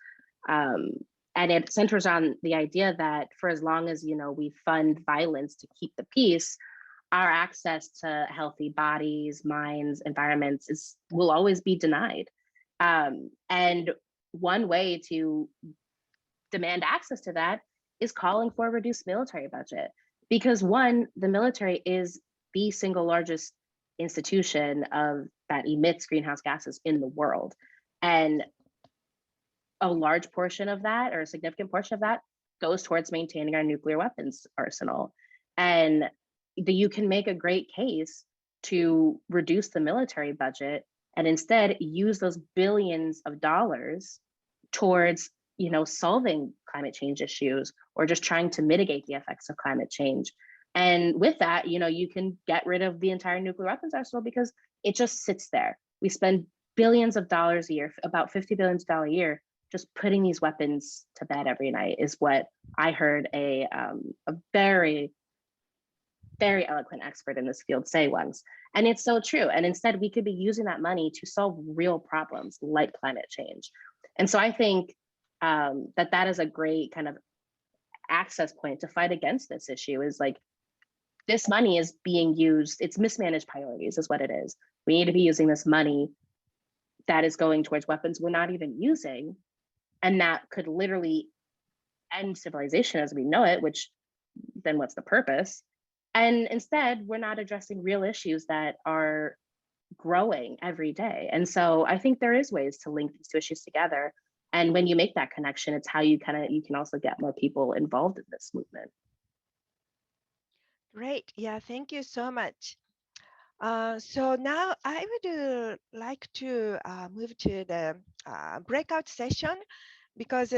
and it centers on the idea that for as long as we fund violence to keep the peace, our access to healthy bodies, minds, environments will always be denied. And one way to demand access to that is calling for a reduced military budget, because one, the military is the single largest institution that emits greenhouse gases in the world, and a large portion of that, or a significant portion of that, goes towards maintaining our nuclear weapons arsenal. And you can make a great case to reduce the military budget and instead use those billions of dollars towards solving climate change issues or just trying to mitigate the effects of climate change. And with that, you can get rid of the entire nuclear weapons arsenal because it just sits there. We spend billions of dollars a year, about $50 billion a year, just putting these weapons to bed every night, is what I heard a very, very eloquent expert in this field say once. And it's so true. And instead, we could be using that money to solve real problems like climate change. And so I think that is a great kind of access point to fight against this issue, is like, this money is being used, it's mismanaged priorities is what it is. We need to be using this money that is going towards weapons we're not even using, and that could literally end civilization as we know it, which then what's the purpose? And instead, we're not addressing real issues that are growing every day. And so I think there is ways to link these two issues together. And when you make that connection, it's how you can also get more people involved in this movement. Great. Yeah, thank you so much. So now I would like to move to the breakout session, because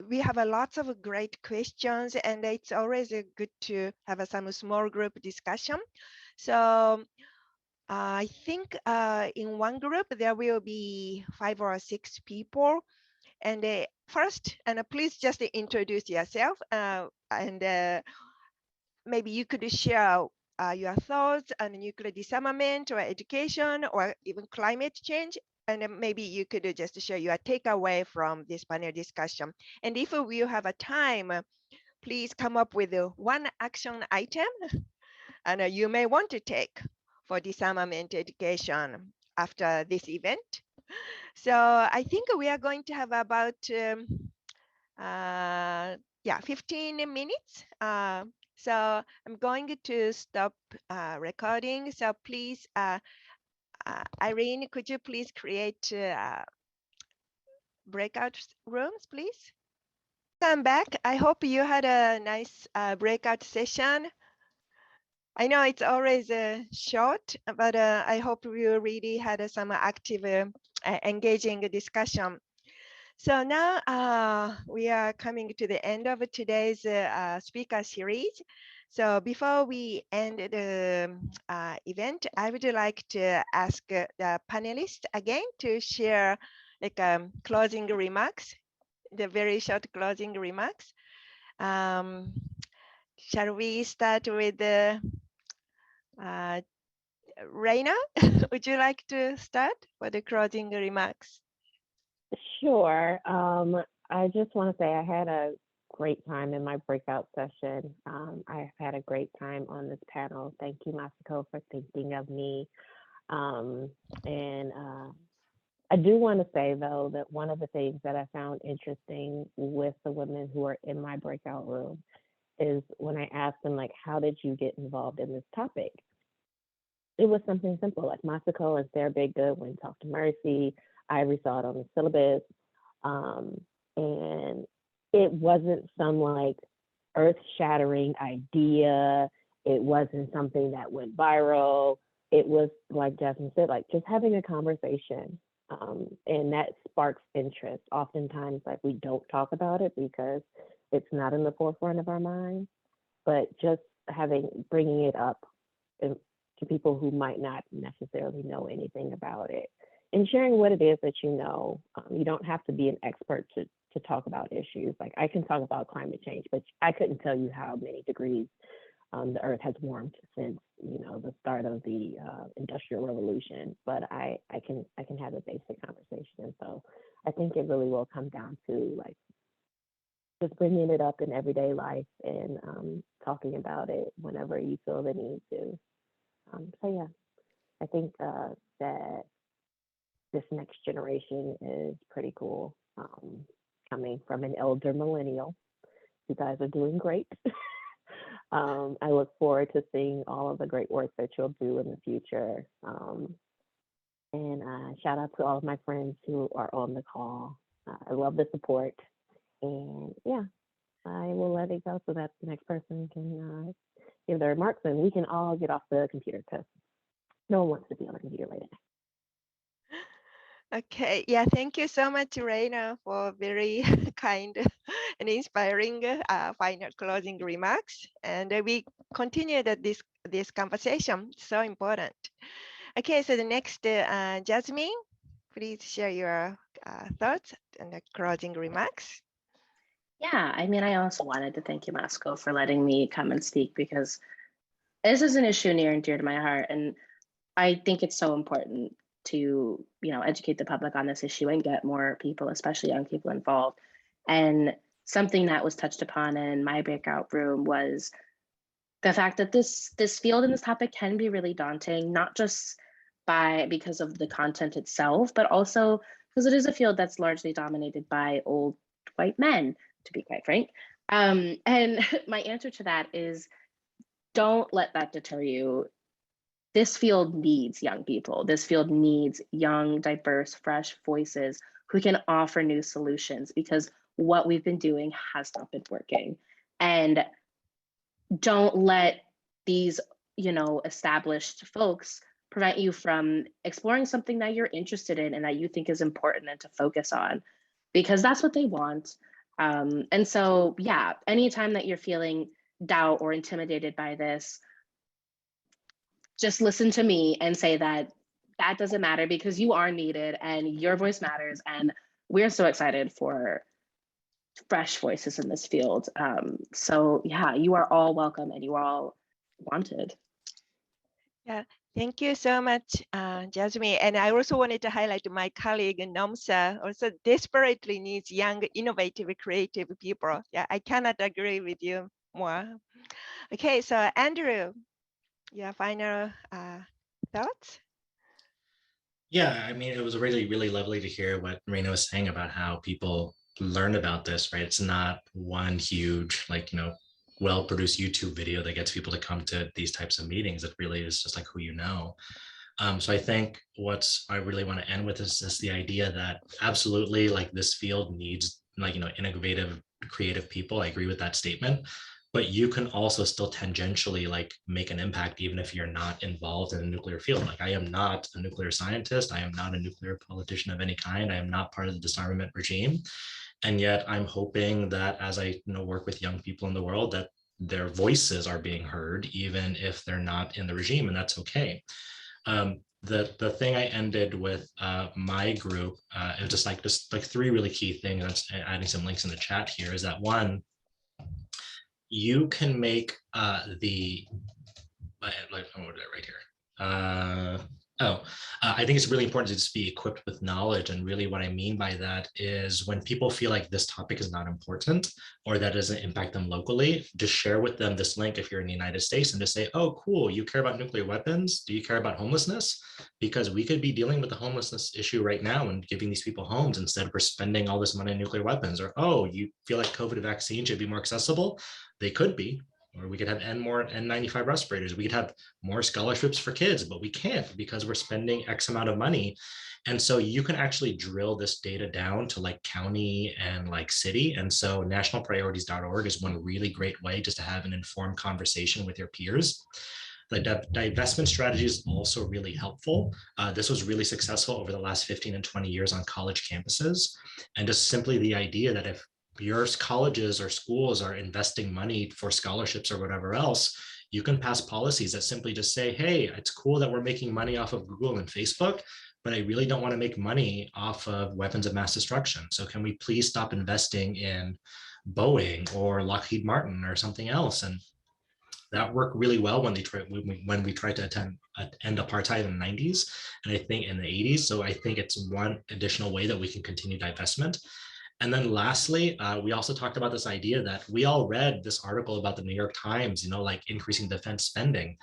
we have a lots of great questions, and it's always good to have some small group discussion. So I think in one group there will be 5 or 6 people. And first, please just introduce yourself, and maybe you could share your thoughts on nuclear disarmament or education or even climate change. And then maybe you could just share your takeaway from this panel discussion. And if we have a time, please come up with one action item and you may want to take for disarmament education after this event. So I think we are going to have about 15 minutes. So I'm going to stop recording. So please, Irene, could you please create breakout rooms, please? I'm back. I hope you had a nice breakout session. I know it's always short, but I hope you really had some active, engaging discussion. So now we are coming to the end of today's speaker series. So before we end the event, I would like to ask the panelists again to share like closing remarks, the very short closing remarks. Shall we start with Reina? Would you like to start for the closing remarks? Sure. I just want to say I had a great time in my breakout session. I had a great time on this panel. Thank you, Masako, for thinking of me. I do want to say, though, that one of the things that I found interesting with the women who are in my breakout room is when I asked them, like, how did you get involved in this topic? It was something simple, like Masako and Sarah Biggood went and talked to Mercy. Ivory saw it on the syllabus. And it wasn't some like earth-shattering idea. It wasn't something that went viral. It was, like Jasmine said, like just having a conversation. And that sparks interest. Oftentimes, like we don't talk about it because it's not in the forefront of our minds, but just bringing it up to people who might not necessarily know anything about it, and sharing what it is that you know. You don't have to be an expert to talk about issues. Like I can talk about climate change, but I couldn't tell you how many degrees the Earth has warmed since the start of the Industrial Revolution. But I can have a basic conversation, and so I think it really will come down to like just bringing it up in everyday life and talking about it whenever you feel the need to. So yeah, I think that this next generation is pretty cool. Coming from an elder millennial, you guys are doing great. I look forward to seeing all of the great work that you'll do in the future. And shout out to all of my friends who are on the call. I love the support. And yeah, I will let it go so that the next person can give their remarks and we can all get off the computer because no one wants to be on the computer right now. Okay, yeah, thank you so much, Reina, for very kind and inspiring final closing remarks. And we continue this conversation. So important. Okay, so the next, Jasmine, please share your thoughts and the closing remarks. Yeah, I mean, I also wanted to thank you, Masco, for letting me come and speak, because this is an issue near and dear to my heart. And I think it's so important to, educate the public on this issue and get more people, especially young people, involved. And something that was touched upon in my breakout room was the fact that this field and this topic can be really daunting, not just because of the content itself, but also because it is a field that's largely dominated by old white men, to be quite frank. And my answer to that is, don't let that deter you. This field needs young people. This field needs young, diverse, fresh voices who can offer new solutions, because what we've been doing has not been working. And don't let these, established folks prevent you from exploring something that you're interested in and that you think is important and to focus on, because that's what they want. And so, yeah, anytime that you're feeling doubt or intimidated by this, just listen to me and say that doesn't matter, because you are needed and your voice matters. And we're so excited for fresh voices in this field. So yeah, you are all welcome and you are all wanted. Yeah, thank you so much, Jasmine. And I also wanted to highlight my colleague Nomsa also desperately needs young, innovative, creative people. Yeah, I cannot agree with you more. Okay, so Andrew, your final thoughts? Yeah, I mean, it was really, really lovely to hear what Reina was saying about how people learn about this, right? It's not one huge, well-produced YouTube video that gets people to come to these types of meetings. It really is just like who you know. So I think I really want to end with is the idea that absolutely, like, this field needs, innovative, creative people. I agree with that statement. But you can also still tangentially make an impact even if you're not involved in the nuclear field. Like, I am not a nuclear scientist. I am not a nuclear politician of any kind. I am not part of the disarmament regime. And yet I'm hoping that as I work with young people in the world, that their voices are being heard, even if they're not in the regime, and that's okay. The thing I ended with my group, it was just like three really key things. I'm adding some links in the chat here. Is that one, you can make I think it's really important to just be equipped with knowledge. And really what I mean by that is when people feel like this topic is not important or that doesn't impact them locally, just share with them this link if you're in the United States and just say, oh, cool, you care about nuclear weapons? Do you care about homelessness? Because we could be dealing with the homelessness issue right now and giving these people homes instead of spending all this money on nuclear weapons. Or, oh, you feel like COVID vaccine should be more accessible? They could be. Or we could have more N95 respirators. We could have more scholarships for kids, but we can't because we're spending X amount of money. And so you can actually drill this data down to county and city. And so nationalpriorities.org is one really great way just to have an informed conversation with your peers. The divestment strategy is also really helpful. This was really successful over the last 15 and 20 years on college campuses. And just simply the idea that if your colleges or schools are investing money for scholarships or whatever else, you can pass policies that simply just say, hey, it's cool that we're making money off of Google and Facebook, but I really don't want to make money off of weapons of mass destruction. So can we please stop investing in Boeing or Lockheed Martin or something else? And that worked really well when we tried to end apartheid in the 90s, and I think in the 80s. So I think it's one additional way that we can continue divestment. And then lastly, we also talked about this idea that we all read this article about the New York Times, increasing defense spending.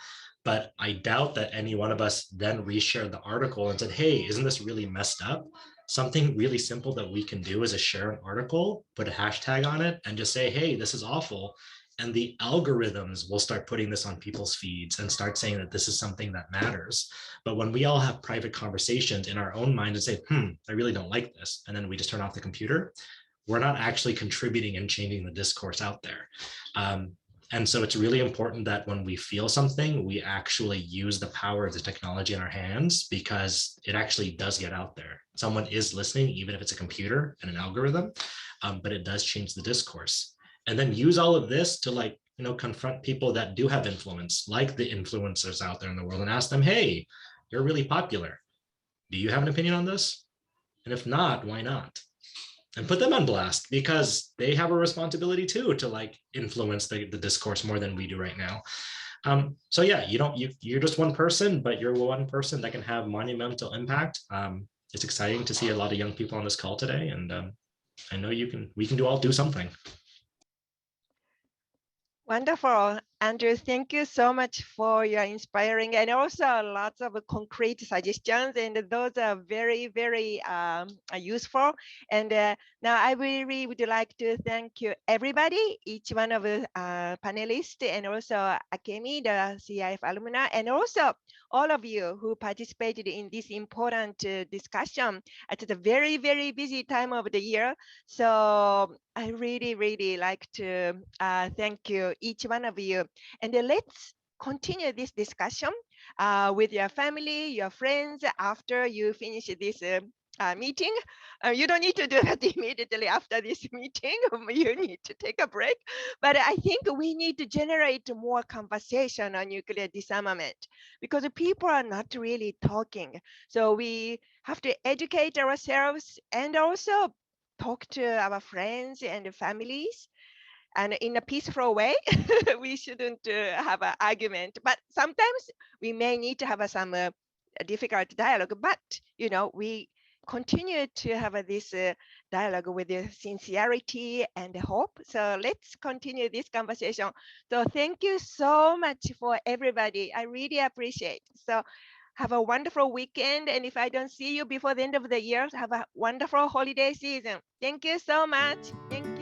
But I doubt that any one of us then reshared the article and said, hey, isn't this really messed up? Something really simple that we can do is share an article, put a hashtag on it, and just say, hey, this is awful. And the algorithms will start putting this on people's feeds and start saying that this is something that matters. But when we all have private conversations in our own mind and say, I really don't like this, and then we just turn off the computer, we're not actually contributing and changing the discourse out there. And so it's really important that when we feel something, we actually use the power of the technology in our hands, because it actually does get out there. Someone is listening, even if it's a computer and an algorithm, but it does change the discourse. And then use all of this to, like, confront people that do have influence, like the influencers out there in the world, and ask them, hey, you're really popular. Do you have an opinion on this? And if not, why not? And put them on blast, because they have a responsibility too to, like, influence the discourse more than we do right now. So yeah, you're just one person, but you're one person that can have monumental impact. It's exciting to see a lot of young people on this call today, and I know we can all do something. Wonderful. Andrew, thank you so much for your inspiring and also lots of concrete suggestions. And those are very, very useful. And now I really would like to thank you, everybody, each one of the panelists, and also Akemi, the CIF alumni, and also all of you who participated in this important discussion at the very, very busy time of the year. So I really, really like to thank you, each one of you. And let's continue this discussion with your family, your friends, after you finish this meeting. You don't need to do that immediately after this meeting. You need to take a break. But I think we need to generate more conversation on nuclear disarmament, because people are not really talking. So we have to educate ourselves and also talk to our friends and families, and in a peaceful way. We shouldn't have an argument, but sometimes we may need to have some difficult dialogue, but we continue to have this dialogue with sincerity and hope. So let's continue this conversation. So thank you so much for everybody. I really appreciate. So have a wonderful weekend. And if I don't see you before the end of the year, have a wonderful holiday season. Thank you so much. Thank you.